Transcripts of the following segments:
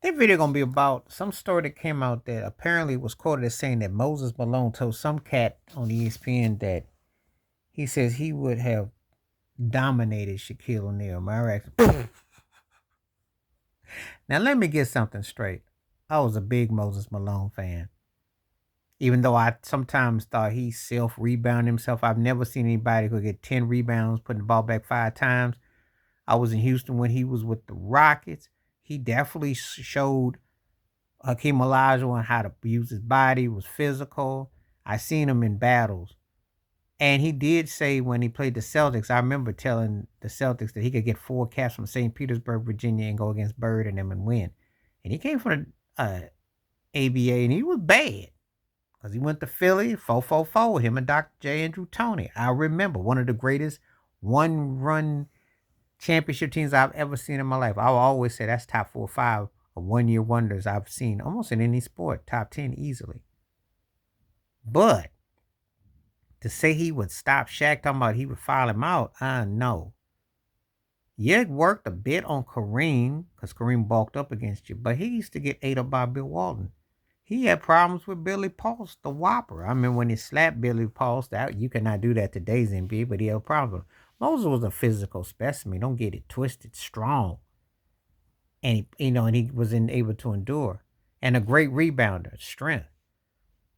That video gonna be about some story that came out that apparently was quoted as saying that Moses Malone told some cat on ESPN that he says he would have dominated Shaquille O'Neal. My reaction. Now let me get something straight. I was a big Moses Malone fan. Even though I sometimes thought he self rebounded himself, I've never seen anybody who get 10 rebounds, putting the ball back 5 times. I was in Houston when he was with the Rockets. He definitely showed Hakeem Olajuwon how to use his body, was physical. I seen him in battles. And he did say when he played the Celtics, I remember telling the Celtics that he could get 4 caps from St. Petersburg, Virginia, and go against Bird and them and win. And he came from the ABA and he was bad because he went to Philly, 4-4-4, him and Dr. J. Andrew Toney. I remember one of the greatest one-run championship teams I've ever seen in my life. I will always say that's top 4 or 5 of one-year wonders I've seen almost in any sport, top 10 easily. But to say he would stop Shaq, talking about he would file him out, no. Yeah, it worked a bit on Kareem because Kareem bulked up against you, but he used to get ate up by Bill Walton. He had problems with Billy Pulse, the Whopper. I mean, when he slapped Billy Pulse, that you cannot do that today's NBA, but he had a problem. Moses was a physical specimen. Don't get it twisted. Strong, and he was able to endure, and a great rebounder, strength.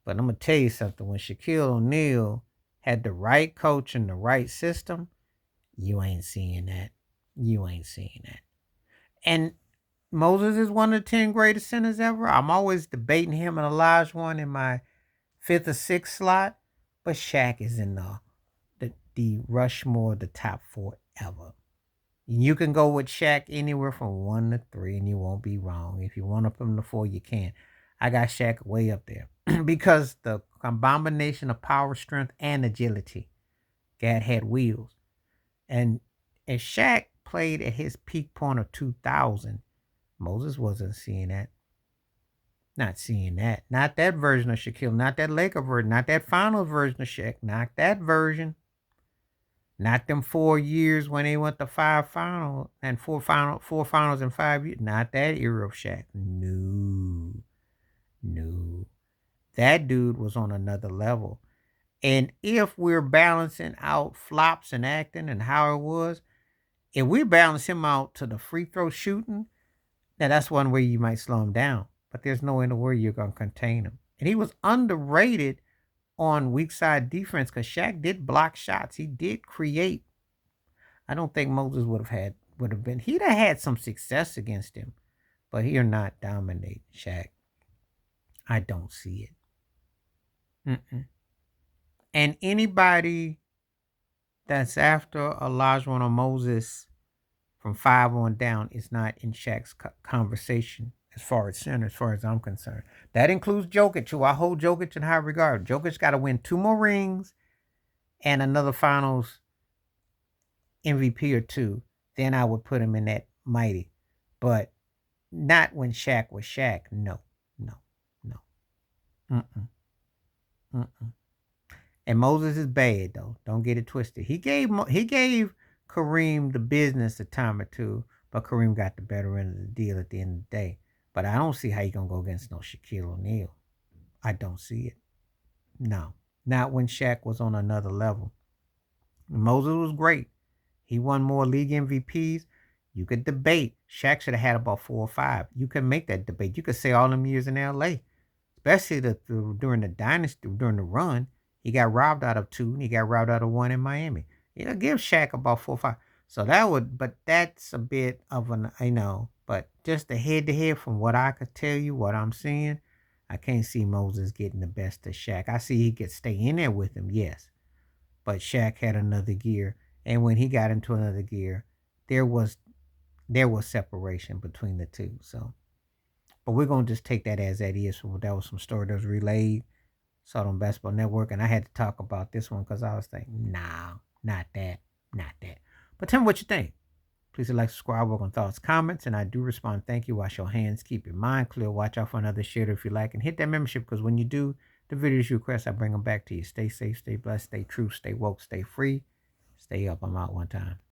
But I'm gonna tell you something. When Shaquille O'Neal had the right coach and the right system, you ain't seeing that. You ain't seeing that. And Moses is one of the 10 greatest centers ever. I'm always debating him and Olajuwon in my 5th or 6th slot, but Shaq is in the Rushmore, the top 4 ever. You can go with Shaq anywhere from 1 to 3, and you won't be wrong. If you want up him to 4, you can. I got Shaq way up there because the combination of power, strength, and agility. God had wheels. And as Shaq played at his peak point of 2000, Moses wasn't seeing that. Not seeing that. Not that version of Shaquille. Not that Laker version. Not that finals version of Shaq. Not that version. Not them 4 years when they went to 5 finals and 4 finals in 5 years. Not that era of Shaq. No. No. That dude was on another level. And if we're balancing out flops and acting and how it was, if we balance him out to the free throw shooting, now that's one way you might slow him down. But there's no other way you're going to contain him. And he was underrated on weak side defense because Shaq did block shots. He did create. I don't think Moses would have been. He'd have had some success against him, but he'll not dominate Shaq. I don't see it. And anybody that's after Olajuwon or Moses from 5 on down is not in Shaq's conversation as far as center, as far as I'm concerned. That includes Jokic, who I hold Jokic in high regard. Jokic got to win 2 more rings and another finals MVP or 2. Then I would put him in that mighty. But not when Shaq was Shaq. No, no, no. Mm-mm. Mm-mm. And Moses is bad though. Don't get it twisted. He gave Kareem the business a time or 2, but Kareem got the better end of the deal at the end of the day. But I don't see how you gonna go against no Shaquille O'Neal. I don't see it. No, not when Shaq was on another level. Moses was great. He won more league MVPs. You could debate. Shaq should have had about 4 or 5. You could make that debate. You could say all them years in LA, especially during the dynasty, during the run. He got robbed out of 2, and he got robbed out of 1 in Miami. Give Shaq about 4 or 5. So but that's a bit of but just the head to head from what I could tell you, what I'm seeing, I can't see Moses getting the best of Shaq. I see he could stay in there with him, yes. But Shaq had another gear. And when he got into another gear, there was separation between the two. So, but we're going to just take that as that is. So that was some story that was relayed. Saw it on Basketball Network, and I had to talk about this one because I was thinking, nah, not that. But tell me what you think. Please like, subscribe, work on thoughts, comments, and I do respond. Thank you. Wash your hands. Keep your mind clear. Watch out for another share if you like, and hit that membership because when you do, the videos you request, I bring them back to you. Stay safe, stay blessed, stay true, stay woke, stay free, stay up. I'm out one time.